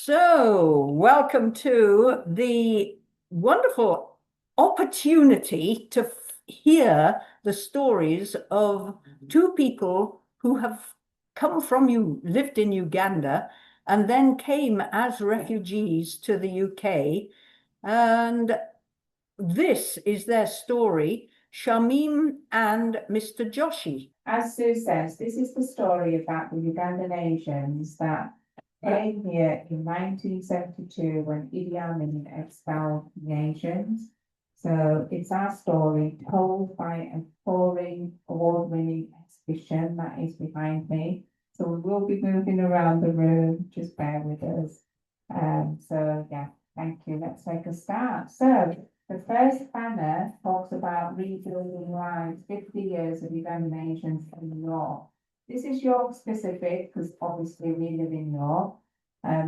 So, welcome to the wonderful opportunity to hear the stories of two people who have come from lived in Uganda, and then came as refugees to the UK. And this is their story, Shamim and Mr Joshi. As Sue says, this is the story about the Ugandan Asians that came here in 1972 when Idi Amin expelled the Asians. So it's our story told by a touring award-winning exhibition that is behind me. So we will be moving around the room, just bear with us. So yeah, thank you. Let's make a start. So the first banner talks about rebuilding lives, 50 years of Ugandan Asians in New York. This is York specific because obviously we live in York.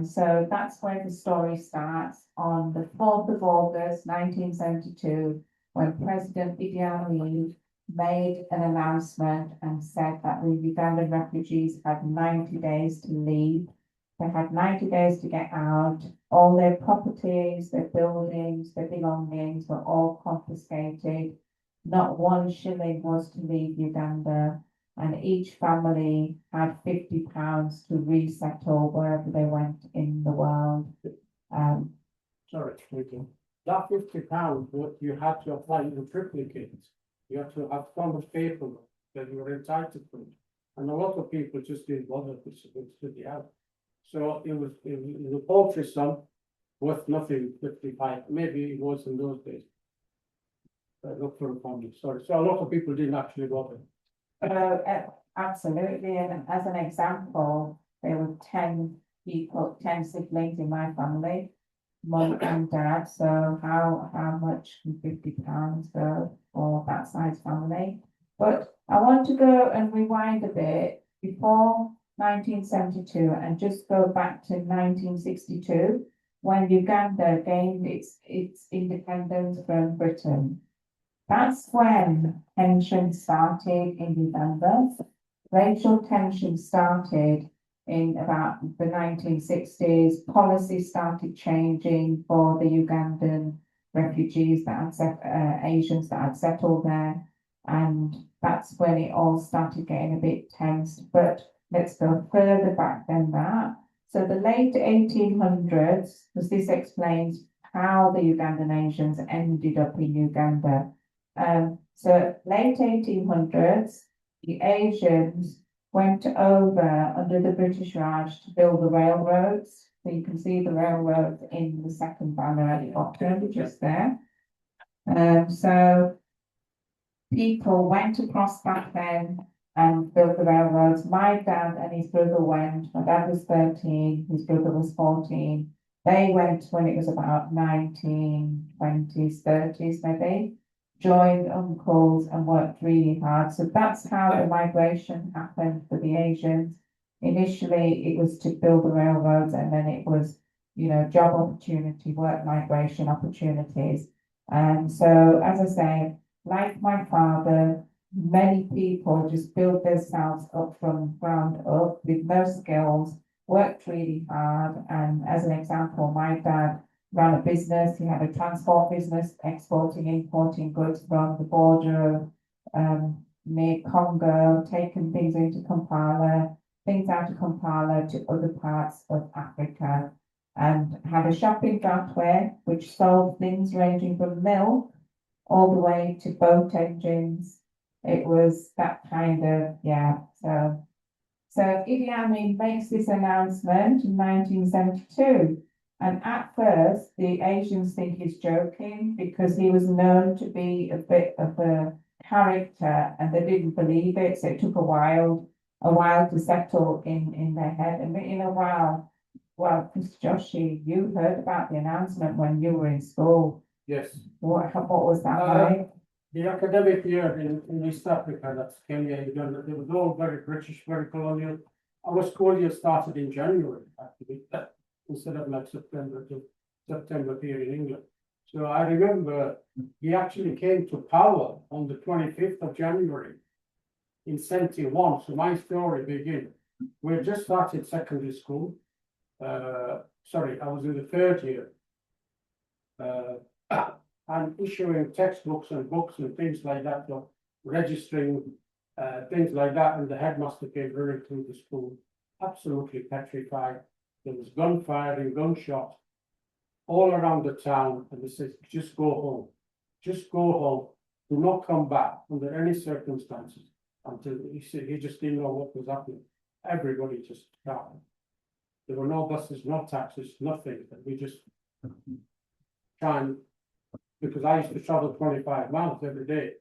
So that's where the story starts on the 4th of August, 1972, when President Idi Amin made an announcement and said that the Ugandan refugees had 90 days to leave. They had 90 days to get out. All their properties, their buildings, their belongings were all confiscated. Not one shilling was to leave Uganda, and each family had £50 to resettle wherever they went in the world. Sorry, that £50, what you had to apply in triplicate. You had to have form of paper that you were entitled to, and a lot of people just didn't bother to the out. So it was a paltry sum worth nothing, 55. Maybe it was in those days. Not for a family, sorry. So a lot of people didn't actually bother. Absolutely, and as an example, there were 10 people, 10 siblings in my family, mum and dad. So how much can £50 go for that size family? But I want to go and rewind a bit before 1972 and just go back to 1962 when Uganda gained its independence from Britain. That's when tension started in Uganda. Racial tension started in about the 1960s. Policy started changing for the Ugandan refugees that had Asians that had settled there, and that's when it all started getting a bit tense. But let's go further back than that. So the late 1800s, because this explains how the Ugandan Asians ended up in Uganda. So late 1800s, the Asians went over under the British Raj to build the railroads. So you can see the railroads in the second banner at the bottom, just there. So people went across back then and built the railroads. My dad and his brother went. My dad was 13, his brother was 14. They went when it was about 1920s, 30s maybe, joined uncles and worked really hard. So that's how the migration happened for the Asians. Initially, it was to build the railroads, and then it was, job opportunity, work migration opportunities. And so, as I say, like my father, many people just build themselves up from ground up with no skills, worked really hard. And as an example, my dad ran a business. He had a transport business, exporting, importing goods from the border near Congo, taking things into Kampala, things out of Kampala to other parts of Africa, and had a shopping gateway which sold things ranging from milk all the way to boat engines. It was that kind of, yeah. So Idi Amin makes this announcement in 1972. And at first, the Asians think he's joking because he was known to be a bit of a character, and they didn't believe it. So it took a while to settle in their head. And in a while, well, Mr. Joshi, you heard about the announcement when you were in school. Yes. What was that like? The academic year in East Africa, that's Kenya, Uganda, they were all very British, very colonial. Our school year started in January, actually, instead of like September here in England. So I remember he actually came to power on the 25th of January in 71. So my story begins. We just started secondary school. sorry, I was in the third year. And issuing textbooks and books and things like that, so registering, things like that, and the headmaster came running through the school, absolutely petrified. There was gunfire and gunshots all around the town, and they said, just go home. Just go home. Do not come back under any circumstances. Until he said he just didn't know what was happening. Everybody just died. There were no buses, no taxis, nothing. And we just try and, because I used to travel 25 miles every day.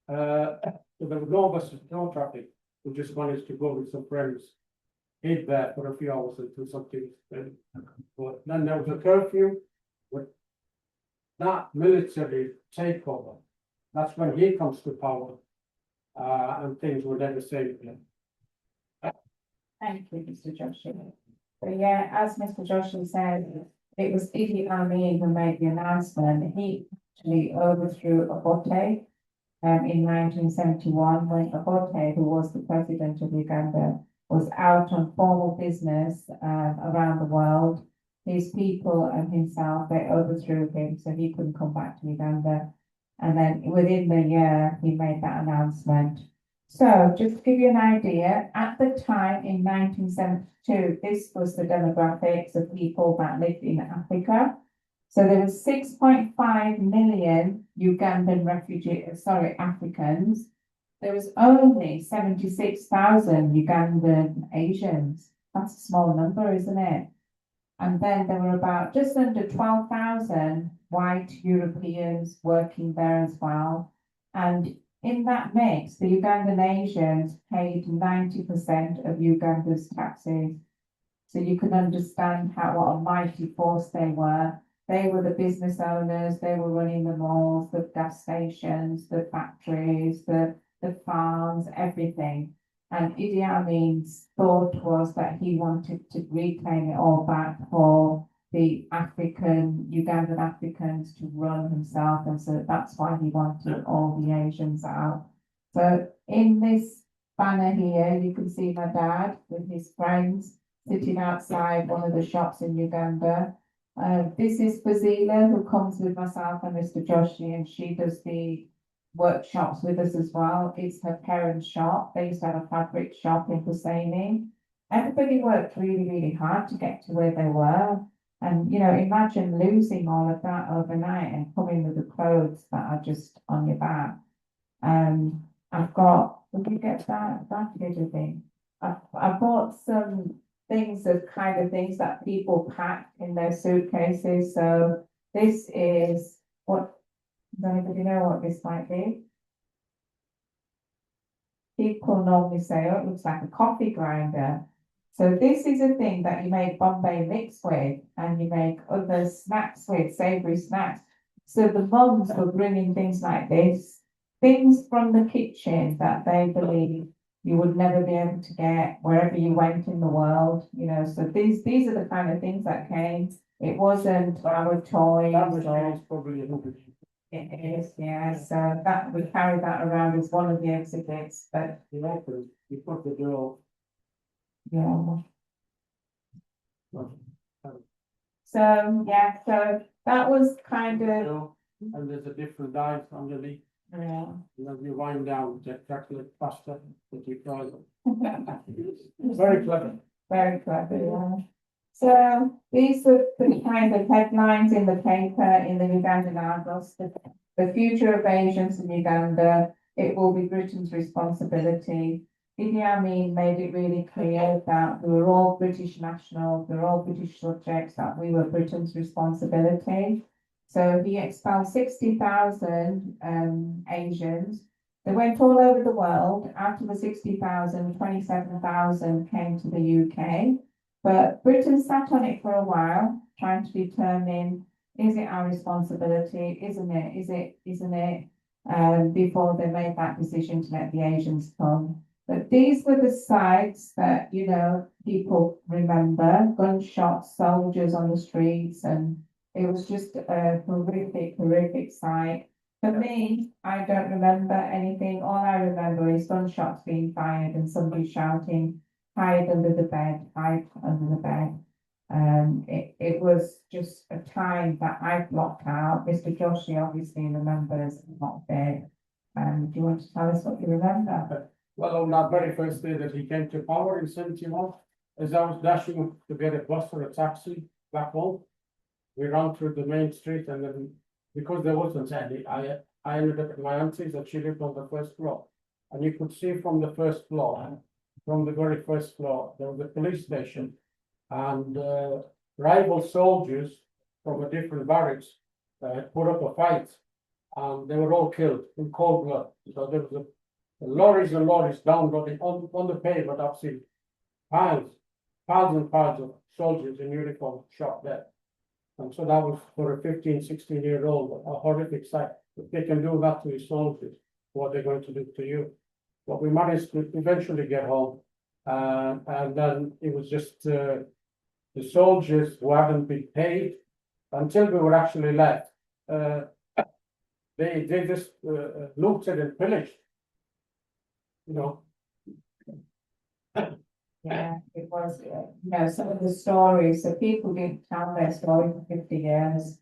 So there were no buses, no traffic. We just managed to go with some friends, hid there for a few hours until something was ready. But then there was a curfew with that military takeover. That's when he comes to power. And things were never safe again. Thank you, Mr Joshi. So yeah, as Mr Joshi said, it was Idi Amin who made the announcement. He actually overthrew Obote in 1971 when Obote, who was the president of Uganda, was out on formal business around the world. His people and himself, they overthrew him so he couldn't come back to Uganda. And then within the year, he made that announcement. So just to give you an idea, at the time in 1972, this was the demographics of people that lived in Africa. So there was 6.5 million Ugandan Africans. There was only 76,000 Ugandan Asians. That's a small number, isn't it? And then there were about just under 12,000 white Europeans working there as well. And in that mix, the Ugandan Asians paid 90% of Uganda's taxes. So you can understand what a mighty force they were. They were the business owners, they were running the malls, the gas stations, the factories, the farms, everything. And Idi Amin's thought was that he wanted to reclaim it all back for the Ugandan Africans to run himself. And so that's why he wanted all the Asians out. So in this banner here, you can see my dad with his friends sitting outside one of the shops in Uganda. This is Fazila, who comes with myself and Mr Joshi, and she does the workshops with us as well. It's her parents' shop. They used to have a fabric shop in Husseini. Everybody worked really, really hard to get to where they were. And, you know, imagine losing all of that overnight and coming with the clothes that are just on your back. I've got, did you get that thing? I bought some things of kind of things that people pack in their suitcases. So this is what, does anybody know what this might be? People normally say, oh, it looks like a coffee grinder. So this is a thing that you make Bombay mix with, and you make other snacks with, savoury snacks. So the mums were bringing things like this, things from the kitchen that they believe you would never be able to get wherever you went in the world, you know. So these are the kind of things that came. It wasn't our toys. That was probably 100. It is, yeah. So that we carry that around as one of the exhibits, but You open, you put the door. yeah. So yeah, so that was kind of And there's a different dive underneath. yeah. And as you wind down, to calculate faster that you try Very clever. Very clever, yeah. So these are the kind of headlines in the paper in the Ugandan Argos. The future of Asians in Uganda, it will be Britain's responsibility. Idi Amin made it really clear that we were all British nationals, we were all British subjects, that we were Britain's responsibility. So he expelled 60,000 Asians. They went all over the world. Out of the 60,000, 27,000 came to the UK. But Britain sat on it for a while, trying to determine, is it our responsibility? Isn't it? Isn't it? Before they made that decision to let the Asians come. But these were the sites that, you know, people remember, gunshots, soldiers on the streets, and it was just a horrific sight. For me, I don't remember anything. All I remember is gunshots being fired and somebody shouting, hide under the bed, hide under the bed. It was just a time that I blocked out. Mr Joshi obviously remembers a lot of it. Do you want to tell us what you remember? Well, on that very first day that he came to power in 71, as I was dashing to get a bus or a taxi back home, we ran through the main street, and then because there wasn't any, I ended up at my auntie's, and she lived on the first floor. And you could see from the first floor, from the very first floor, there was a police station, and rival soldiers from a different barracks put up a fight, and they were all killed in cold blood. So there was lorries and lorries downloading on the pavement. I've seen piles and piles of soldiers in uniform shot dead. And so that was, for a 15, 16-year-old, a horrific sight. If they can do that to his soldiers, what they're going to do to you. But we managed to eventually get home. And then it was just the soldiers who hadn't been paid until we were actually left. They just looted and pillaged. You know. Yeah, it was, some of the stories, so people didn't tell their story for 50 years.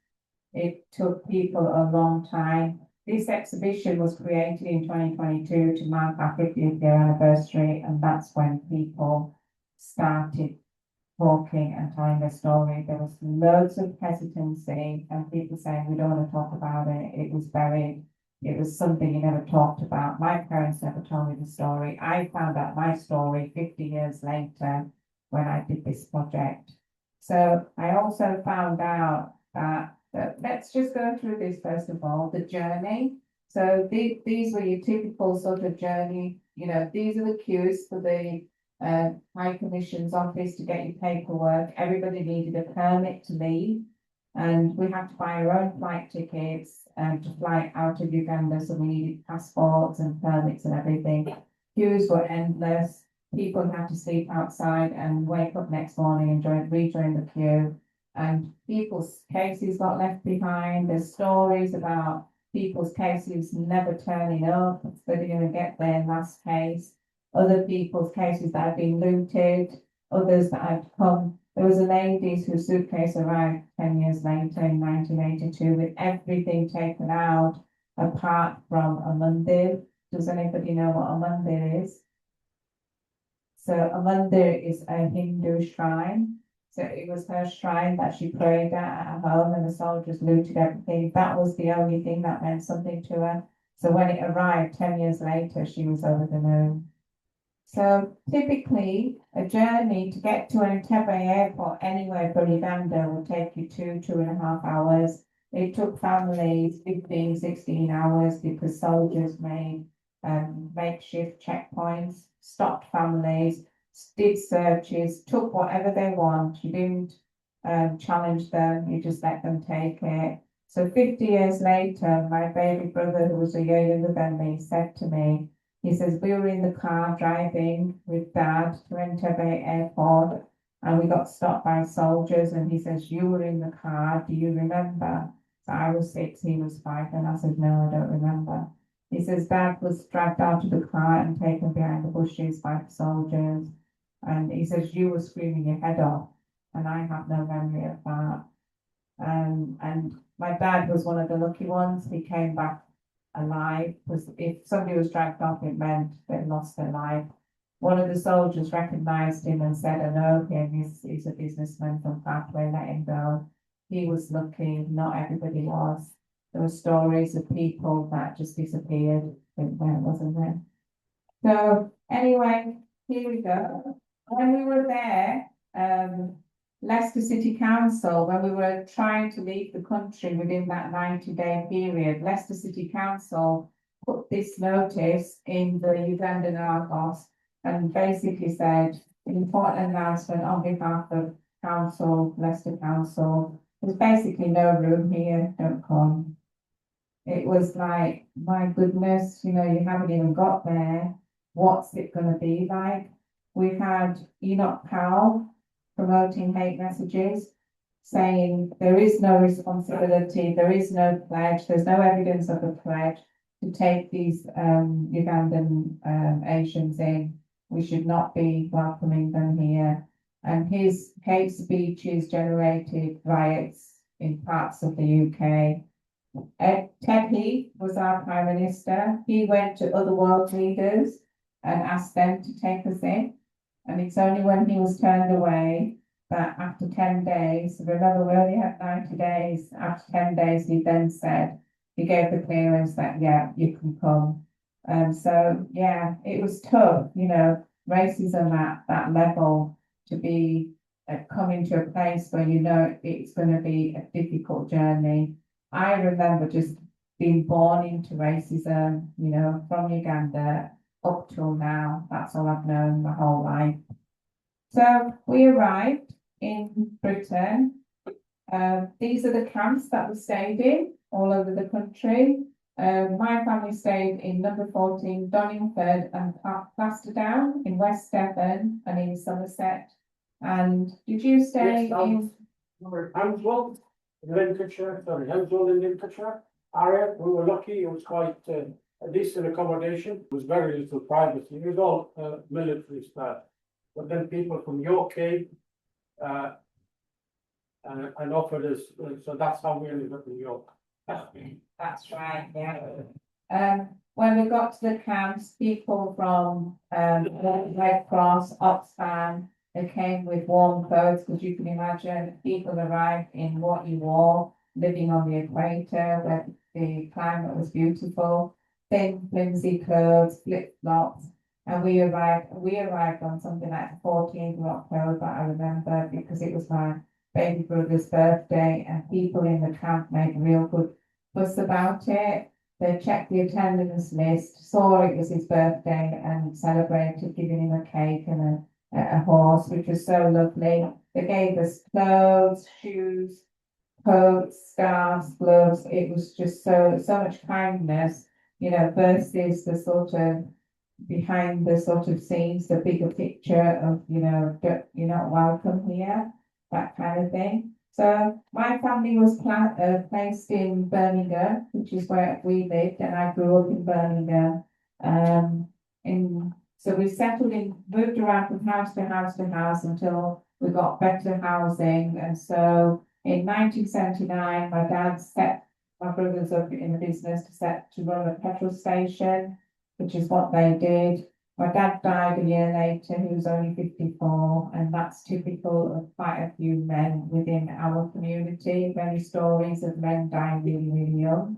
It took people a long time. This exhibition was created in 2022 to mark our 50th year anniversary, and that's when people started talking and telling their story. There was loads of hesitancy and people saying, we don't want to talk about it. It was buried. It was something you never talked about. My parents never told me the story. I found out my story 50 years later when I did this project. So I also found out that, let's just go through this first of all, the journey. So these were your typical sort of journey. These are the queues for the High Commission's office to get your paperwork. Everybody needed a permit to leave, and we had to buy our own flight tickets to fly out of Uganda, so we needed passports and permits and everything. Queues were endless. People had to sleep outside and wake up next morning and rejoin the queue. And people's cases got left behind. There's stories about people's cases never turning up, so they're going to get their last case. Other people's cases that have been looted, others that had come. There was a lady whose suitcase arrived 10 years later in 1982 with everything taken out apart from a mandir. Does anybody know what a mandir is? So a mandir is a Hindu shrine. So it was her shrine that she prayed at her home, and the soldiers looted everything. That was the only thing that meant something to her. So when it arrived 10 years later, she was over the moon. So typically, a journey to get to Entebbe airport anywhere from Uganda will take you 2.5 hours. It took families 15, 16 hours because soldiers made makeshift checkpoints, stopped families, did searches, took whatever they want. You didn't challenge them, you just let them take it. So 50 years later, my baby brother, who was a year younger than me, said to me, he says, we were in the car driving with Dad to Entebbe airport, and we got stopped by soldiers, and he says, you were in the car, do you remember? So I was 6, he was 5, and I said, no, I don't remember. He says, Dad was dragged out of the car and taken behind the bushes by the soldiers. And he says, you were screaming your head off, and I have no memory of that. And my dad was one of the lucky ones. He came back alive, because if somebody was dragged off, it meant they lost their life. One of the soldiers recognized him and said, I know him, he's a businessman from Pathway, let him go. He was lucky, not everybody was. There were stories of people that just disappeared, wasn't there? So anyway, here we go. When we were there, Leicester City Council, when we were trying to leave the country within that 90-day period, Leicester City Council put this notice in the Ugandan Argos and basically said, important announcement on behalf of Council, Leicester Council, there's basically no room here, don't come. It was like, my goodness, you haven't even got there. What's it going to be like? We had Enoch Powell promoting hate messages, saying there is no responsibility, there is no pledge, there's no evidence of a pledge to take these Ugandan Asians in. We should not be welcoming them here. and his hate speeches generated riots in parts of the UK. Ted Heath was our Prime Minister. He went to other world leaders and asked them to take us in. And it's only when he was turned away that after 10 days, remember we only had 90 days, after 10 days he then said, he gave the clearance that, yeah, you can come. So, yeah, it was tough, you know, racism at that level to be coming to a place where you know it's going to be a difficult journey. I remember just being born into racism, you know, from Uganda up till now. That's all I've known my whole life. So we arrived in Britain. These are the camps that we stayed in all over the country. My family stayed in number 14, Donningford and Plasterdown in West Devon and in Somerset. And did you stay in? Hounslow, in Lincolnshire, Hounslow in Lincolnshire area. We were lucky, it was quite a decent accommodation. It was very little privacy. It was all military staff. But then people from York came and offered us, so that's how we ended up in York. That's right, yeah. When we got to the camps, people from Red Cross, Oxfam, they came with warm clothes, because you can imagine people arrived in what you wore, living on the equator where the climate was beautiful, thin, flimsy clothes, flip-flops. And we arrived on something like the 14th of October, I remember, because it was my baby brother's birthday, and people in the camp made a real good fuss about it. They checked the attendance list, saw it was his birthday, and celebrated, giving him a cake and a horse, which was so lovely. They gave us clothes, shoes, coats, scarves, gloves. It was just so much kindness, you know, versus the sort of behind the sort of scenes, the bigger picture of, you know, you're not welcome here, that kind of thing. So my family was placed in Birmingham, which is where we lived, and I grew up in Birmingham. So we settled in, moved around from house to house to house until we got better housing. And so in 1979, my dad set my brothers up in the business to run a petrol station, which is what they did. My dad died a year later, he was only 54, and that's typical of quite a few men within our community. Many stories of men dying really, really young.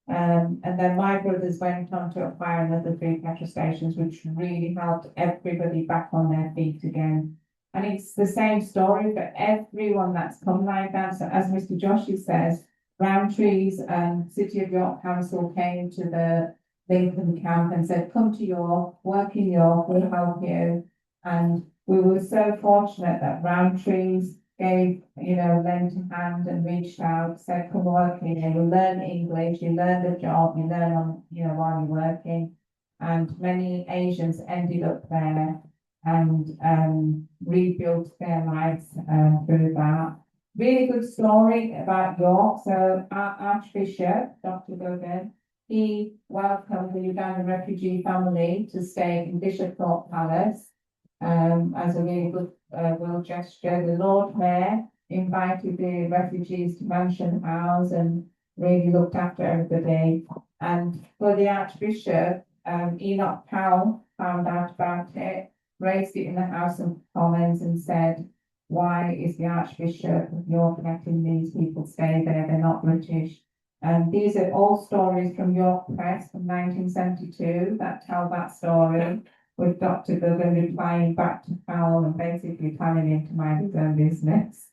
And then my brothers went on to acquire another 3 petrol stations, which really helped everybody back on their feet again. And it's the same story for everyone that's come like that. So as Mr Joshi says, Rowntrees and City of York Council came to the Lincoln camp and said, come to York, work in York, we'll help you. And we were so fortunate that Rowntrees gave, you know, lent a hand and reached out, said, come work here, you learn English, you learn the job, you learn on, you know, while you're working. And many Asians ended up there and rebuilt their lives through that. Really good story about York. So our Archbishop, Dr. Gogan, he welcomed the Uganda refugee family to stay in Bishop Thorpe Palace as a really good will gesture. The Lord Mayor invited the refugees to Mansion House and really looked after everybody. And for the Archbishop, Enoch Powell found out about it, raised it in the House of Commons and said, why is the Archbishop of York letting these people stay there? They're not British. And these are all stories from York Press from 1972 that tell that story, with Dr. Gogan replying back to Powell and basically telling him to mind his own business.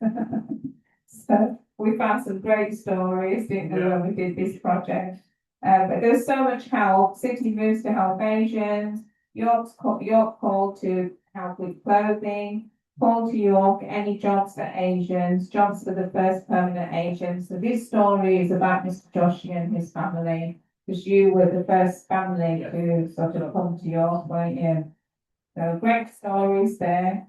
So we found some great stories, didn't we, when we did this project. But there's so much help. City moves to help Asians. York called to help with clothing. Call to York, any jobs for Asians, jobs for the first permanent Asians. So this story is about Mr. Joshi and his family, because you were the first family to sort of come to York, weren't you? So great stories there.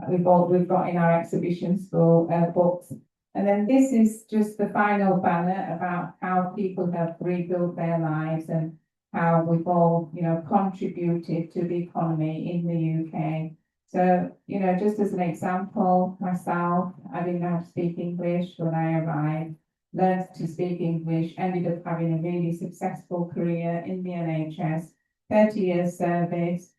We've got in our exhibition school books. And then this is just the final banner about how people have rebuilt their lives and how we've all, you know, contributed to the economy in the UK. So, you know, just as an example, myself, I didn't know how to speak English when I arrived, learned to speak English, ended up having a really successful career in the NHS, 30 years service.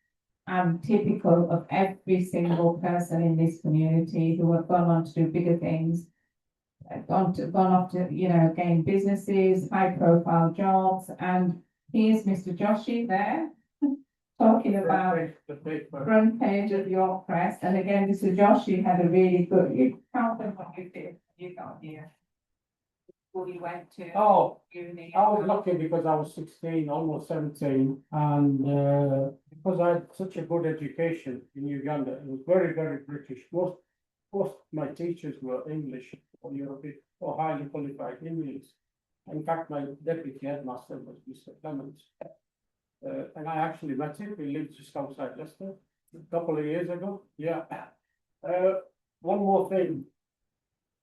I'm typical of every single person in this community who have gone on to do bigger things, gone off to, you know, gain businesses, high profile jobs. And here's Mr. Joshi there talking about front page of your press. And again, Mr. Joshi had a really good, you tell them what you did, you got here. Before you went to uni. I was lucky because I was 16, almost 17, and because I had such a good education in Uganda, it was very, very British. Most of my teachers were English or European or highly qualified English. In fact, my deputy headmaster was Mr. Clements. And I actually met him. We lived just outside Leicester a couple of years ago. Yeah. One more thing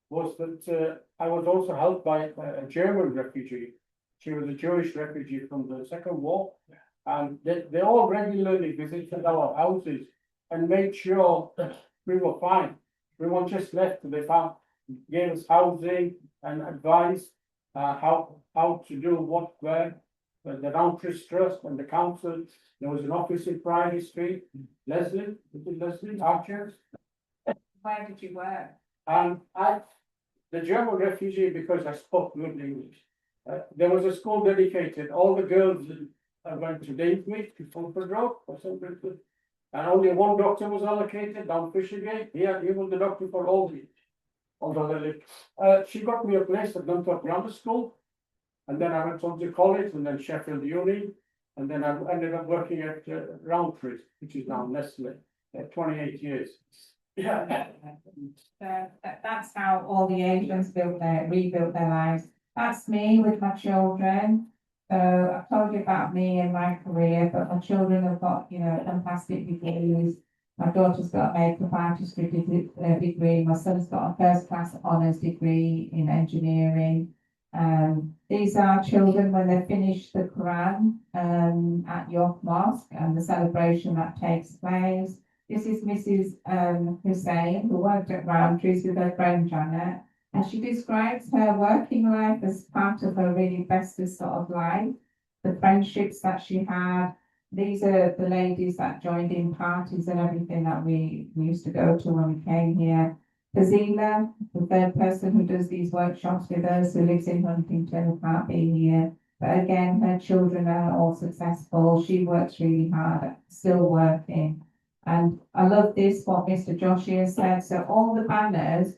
was that I was also helped by a German refugee. She was a Jewish refugee from the Second War, and they all regularly visited our houses and made sure that we were fine. We weren't just left. They gave us housing and advice how to do what where. The Rowntrees Trust and the council. There was an office in Priory Street. Leslie, Archers. Where did you work? The German refugee, because I spoke good English. There was a school dedicated. All the girls went to Daintmead, to Fulford Road or something. And only one doctor was allocated down Fishergate. He was the doctor for all the, although they lived. She got me a place at Dunthorpe Grammar School. And then I went on to college and then Sheffield Uni. And then I ended up working at Rowntrees, which is now Nestle, 28 years. Yeah. That's how all the Asians rebuilt their lives. That's me with my children. So I've told you about me and my career, but my children have got, you know, fantastic degrees. My daughter's got a makeup artistry degree. My son's got a first class honours degree in engineering. These are children when they finish the Quran at York Mosque and the celebration that takes place. This is Mrs. Hussain, who worked at Rowntrees with her friend Janet, and she describes her working life as part of her really bestest sort of life, the friendships that she had. These are the ladies that joined in parties and everything that we used to go to when we came here. Fazila, the third person who does these workshops with us, who lives in Huntington, who can't be here. But again, her children are all successful. She works really hard, still working. And I love this, what Mr. Joshi has said. So all the banners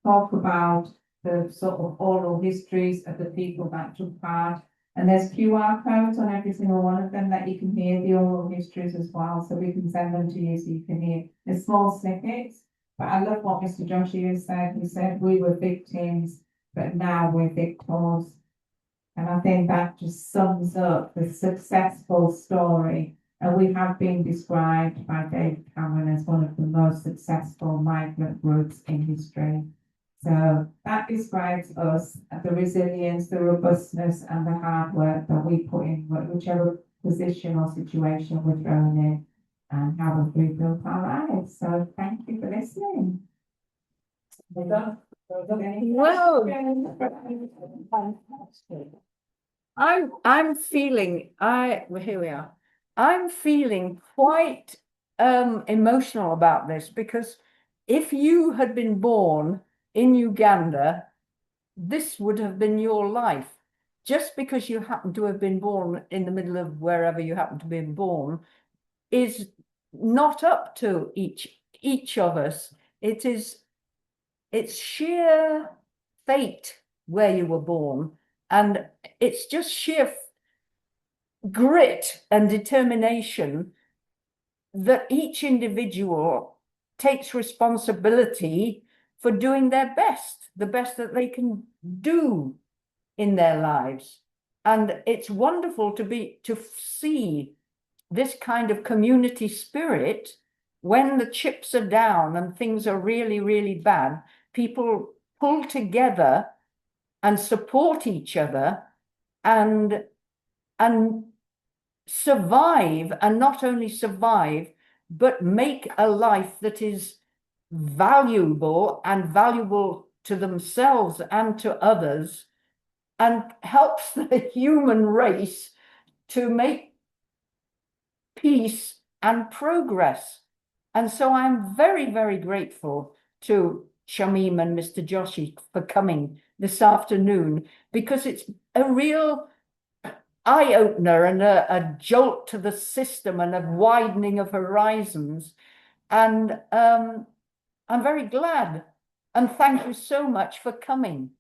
talk about the sort of oral histories of the people that took part. And there's QR codes on every single one of them that you can hear the oral histories as well. So we can send them to you so you can hear the small snippets. But I love what Mr. Joshi has said. He said we were victims, but now we're victors. And I think that just sums up the successful story. And we have been described by David Cameron as one of the most successful migrant groups in history. So that describes us, the resilience, the robustness, and the hard work that we put in, whichever position or situation we're thrown in, and how we've rebuilt our lives. So thank you for listening. Well, I'm feeling, here we are. I'm feeling quite emotional about this, because if you had been born in Uganda, this would have been your life. Just because you happen to have been born in the middle of wherever you happen to be born is not up to each of us. It's sheer fate where you were born, and it's just sheer grit and determination that each individual takes responsibility for doing their best, the best that they can do in their lives. And it's wonderful to see this kind of community spirit when the chips are down and things are really, really bad. People pull together and support each other and survive, and not only survive, but make a life that is valuable and valuable to themselves and to others, and helps the human race to make peace and progress. And so I'm very, very grateful to Shamim and Mr. Joshi for coming this afternoon, because it's a real eye-opener and a jolt to the system and a widening of horizons. And I'm very glad. And thank you so much for coming.